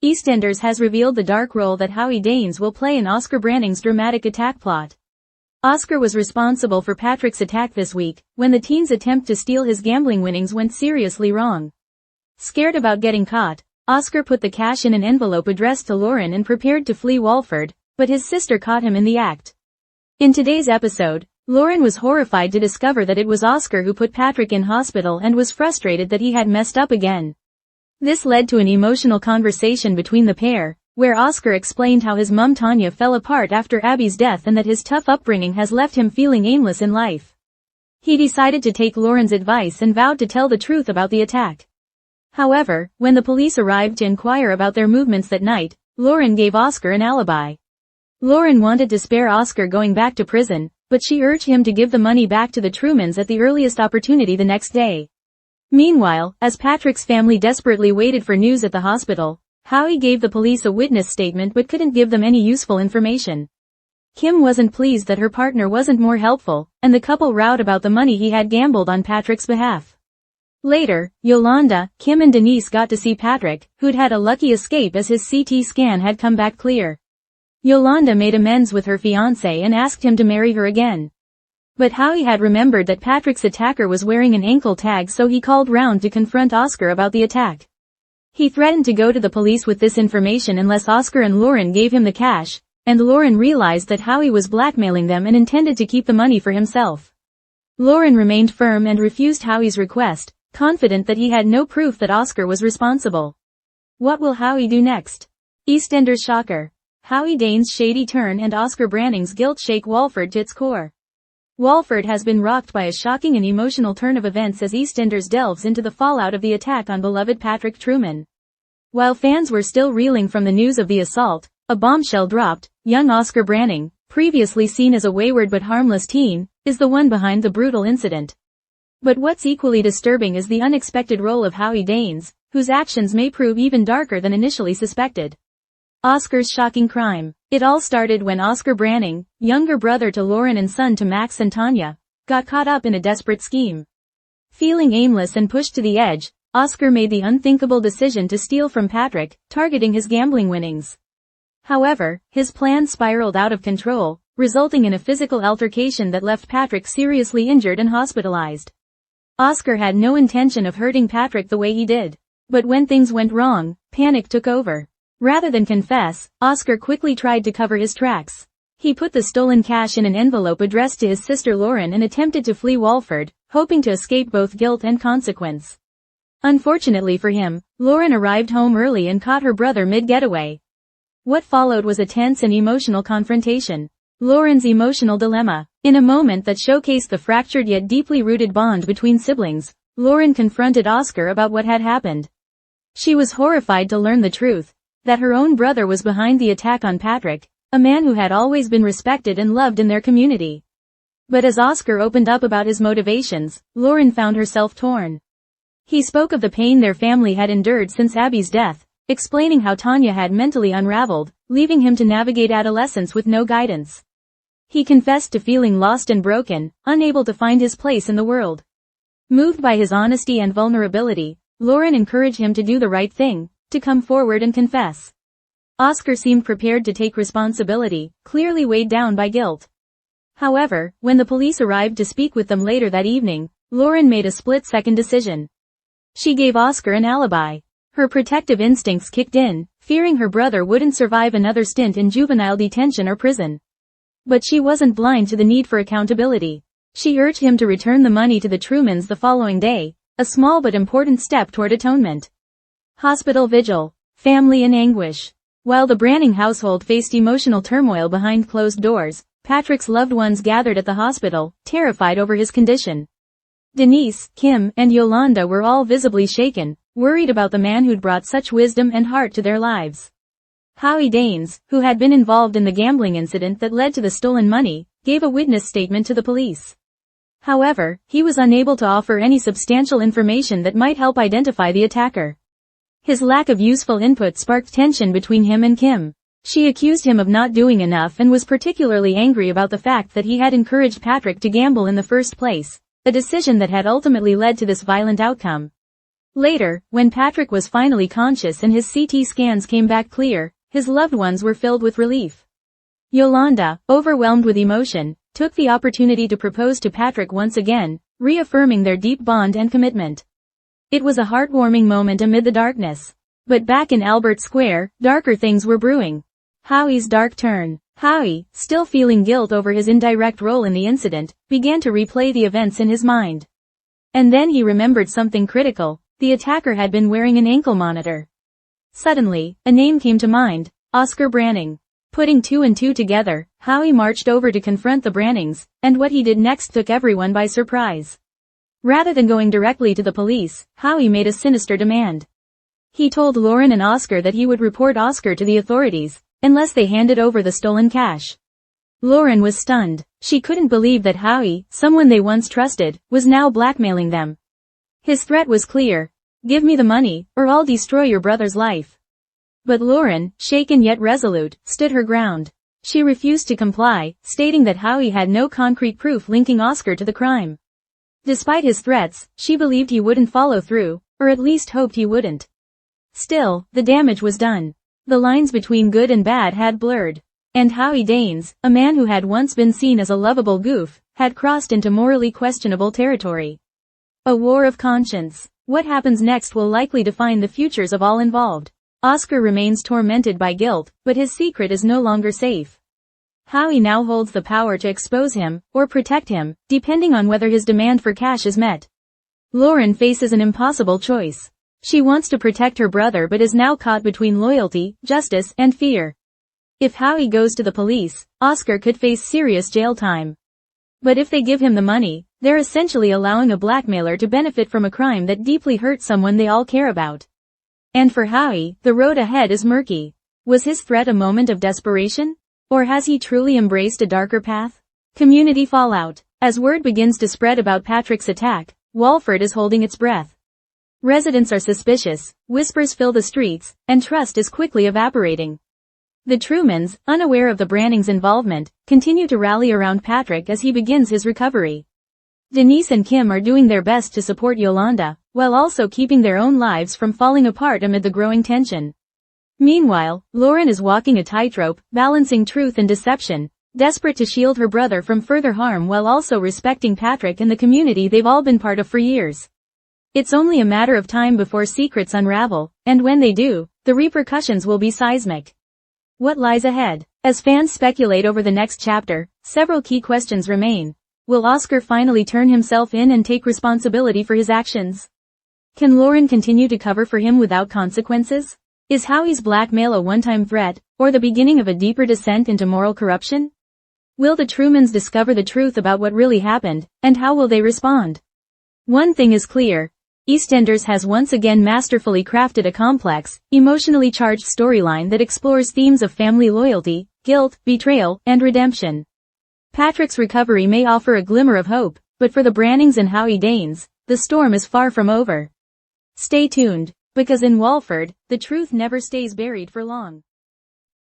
EastEnders has revealed the dark role that Howie Danes will play in Oscar Branning's dramatic attack plot. Oscar was responsible for Patrick's attack this week, when the teen's attempt to steal his gambling winnings went seriously wrong. Scared about getting caught, Oscar put the cash in an envelope addressed to Lauren and prepared to flee Walford, but his sister caught him in the act. In today's episode, Lauren was horrified to discover that it was Oscar who put Patrick in hospital and was frustrated that he had messed up again. This led to an emotional conversation between the pair, where Oscar explained how his mum Tanya fell apart after Abby's death and that his tough upbringing has left him feeling aimless in life. He decided to take Lauren's advice and vowed to tell the truth about the attack. However, when the police arrived to inquire about their movements that night, Lauren gave Oscar an alibi. Lauren wanted to spare Oscar going back to prison, but she urged him to give the money back to the Trumans at the earliest opportunity the next day. Meanwhile, as Patrick's family desperately waited for news at the hospital, Howie gave the police a witness statement but couldn't give them any useful information. Kim wasn't pleased that her partner wasn't more helpful, and the couple rowed about the money he had gambled on Patrick's behalf. Later, Yolanda, Kim and Denise got to see Patrick, who'd had a lucky escape as his CT scan had come back clear. Yolanda made amends with her fiancé and asked him to marry her again. But Howie had remembered that Patrick's attacker was wearing an ankle tag, so he called round to confront Oscar about the attack. He threatened to go to the police with this information unless Oscar and Lauren gave him the cash, and Lauren realized that Howie was blackmailing them and intended to keep the money for himself. Lauren remained firm and refused Howie's request, confident that he had no proof that Oscar was responsible. What will Howie do next? EastEnders shocker. Howie Danes' shady turn and Oscar Branning's guilt shake Walford to its core. Walford has been rocked by a shocking and emotional turn of events as EastEnders delves into the fallout of the attack on beloved Patrick Truman. While fans were still reeling from the news of the assault, a bombshell dropped. Young Oscar Branning, previously seen as a wayward but harmless teen, is the one behind the brutal incident. But what's equally disturbing is the unexpected role of Howie Danes, whose actions may prove even darker than initially suspected. Oscar's shocking crime. It all started when Oscar Branning, younger brother to Lauren and son to Max and Tanya, got caught up in a desperate scheme. Feeling aimless and pushed to the edge, Oscar made the unthinkable decision to steal from Patrick, targeting his gambling winnings. However, his plan spiraled out of control, resulting in a physical altercation that left Patrick seriously injured and hospitalized. Oscar had no intention of hurting Patrick the way he did. But when things went wrong, panic took over. Rather than confess, Oscar quickly tried to cover his tracks. He put the stolen cash in an envelope addressed to his sister Lauren and attempted to flee Walford, hoping to escape both guilt and consequence. Unfortunately for him, Lauren arrived home early and caught her brother mid-getaway. What followed was a tense and emotional confrontation. Lauren's emotional dilemma. In a moment that showcased the fractured yet deeply rooted bond between siblings, Lauren confronted Oscar about what had happened. She was horrified to learn the truth. That her own brother was behind the attack on Patrick, a man who had always been respected and loved in their community. But as Oscar opened up about his motivations, Lauren found herself torn. He spoke of the pain their family had endured since Abby's death, explaining how Tanya had mentally unraveled, leaving him to navigate adolescence with no guidance. He confessed to feeling lost and broken, unable to find his place in the world. Moved by his honesty and vulnerability, Lauren encouraged him to do the right thing, to come forward and confess. Oscar seemed prepared to take responsibility, clearly weighed down by guilt. However, when the police arrived to speak with them later that evening, Lauren made a split-second decision. She gave Oscar an alibi. Her protective instincts kicked in, fearing her brother wouldn't survive another stint in juvenile detention or prison. But she wasn't blind to the need for accountability. She urged him to return the money to the Trumans the following day, a small but important step toward atonement. Hospital vigil. Family in anguish. While the Branning household faced emotional turmoil behind closed doors, Patrick's loved ones gathered at the hospital, terrified over his condition. Denise, Kim, and Yolanda were all visibly shaken, worried about the man who'd brought such wisdom and heart to their lives. Howie Danes, who had been involved in the gambling incident that led to the stolen money, gave a witness statement to the police. However, he was unable to offer any substantial information that might help identify the attacker. His lack of useful input sparked tension between him and Kim. She accused him of not doing enough and was particularly angry about the fact that he had encouraged Patrick to gamble in the first place, a decision that had ultimately led to this violent outcome. Later, when Patrick was finally conscious and his CT scans came back clear, his loved ones were filled with relief. Yolanda, overwhelmed with emotion, took the opportunity to propose to Patrick once again, reaffirming their deep bond and commitment. It was a heartwarming moment amid the darkness. But back in Albert Square, darker things were brewing. Howie's dark turn. Howie, still feeling guilt over his indirect role in the incident, began to replay the events in his mind. And then he remembered something critical. The attacker had been wearing an ankle monitor. Suddenly, a name came to mind, Oscar Branning. Putting two and two together, Howie marched over to confront the Brannings, and what he did next took everyone by surprise. Rather than going directly to the police, Howie made a sinister demand. He told Lauren and Oscar that he would report Oscar to the authorities, unless they handed over the stolen cash. Lauren was stunned. She couldn't believe that Howie, someone they once trusted, was now blackmailing them. His threat was clear. Give me the money, or I'll destroy your brother's life. But Lauren, shaken yet resolute, stood her ground. She refused to comply, stating that Howie had no concrete proof linking Oscar to the crime. Despite his threats, she believed he wouldn't follow through, or at least hoped he wouldn't. Still, the damage was done. The lines between good and bad had blurred. And Howie Danes, a man who had once been seen as a lovable goof, had crossed into morally questionable territory. A war of conscience. What happens next will likely define the futures of all involved. Oscar remains tormented by guilt, but his secret is no longer safe. Howie now holds the power to expose him, or protect him, depending on whether his demand for cash is met. Lauren faces an impossible choice. She wants to protect her brother but is now caught between loyalty, justice, and fear. If Howie goes to the police, Oscar could face serious jail time. But if they give him the money, they're essentially allowing a blackmailer to benefit from a crime that deeply hurts someone they all care about. And for Howie, the road ahead is murky. Was his threat a moment of desperation? Or has he truly embraced a darker path? Community fallout. As word begins to spread about Patrick's attack, Walford is holding its breath. Residents are suspicious, whispers fill the streets, and trust is quickly evaporating. The Trumans, unaware of the Brannings' involvement, continue to rally around Patrick as he begins his recovery. Denise and Kim are doing their best to support Yolanda, while also keeping their own lives from falling apart amid the growing tension. Meanwhile, Lauren is walking a tightrope, balancing truth and deception, desperate to shield her brother from further harm while also respecting Patrick and the community they've all been part of for years. It's only a matter of time before secrets unravel, and when they do, the repercussions will be seismic. What lies ahead? As fans speculate over the next chapter, several key questions remain. Will Oscar finally turn himself in and take responsibility for his actions? Can Lauren continue to cover for him without consequences? Is Howie's blackmail a one-time threat, or the beginning of a deeper descent into moral corruption? Will the Trumans discover the truth about what really happened, and how will they respond? One thing is clear. EastEnders has once again masterfully crafted a complex, emotionally charged storyline that explores themes of family loyalty, guilt, betrayal, and redemption. Patrick's recovery may offer a glimmer of hope, but for the Brannings and Howie Danes, the storm is far from over. Stay tuned, because in Walford, the truth never stays buried for long.